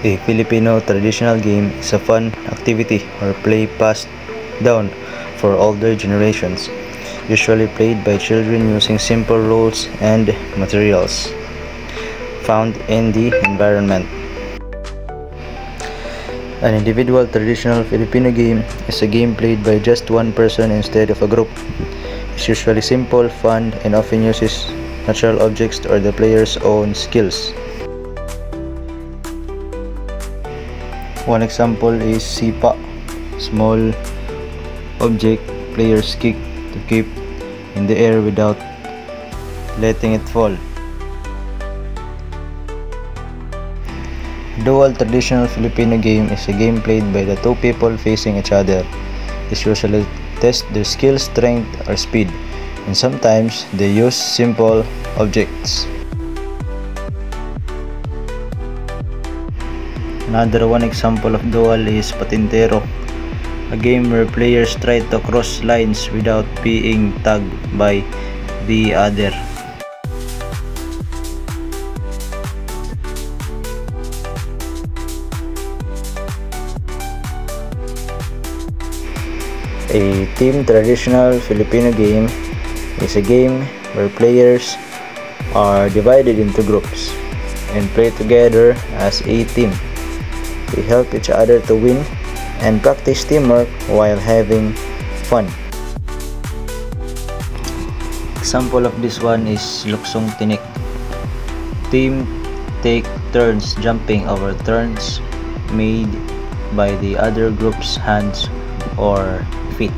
A Filipino traditional game is a fun activity or play passed down for older generations, usually played by children using simple rules and materials found in the environment. An individual traditional Filipino game is a game played by just one person instead of a group. It's usually simple, fun, and often uses natural objects or the player's own skills. One example is sipa, small object players kick to keep in the air without letting it fall. Dual traditional Filipino game is a game played by the two people facing each other. This usually tests their skill, strength, or speed, and sometimes they use simple objects. Another one example of dual is patintero, a game where players try to cross lines without being tagged by the other. A team traditional Filipino game is a game where players are divided into groups and play together as a team. They help each other to win and practice teamwork while having fun. Example of this one is luksong tinik. Team take turns jumping over turns made by the other group's hands or feet.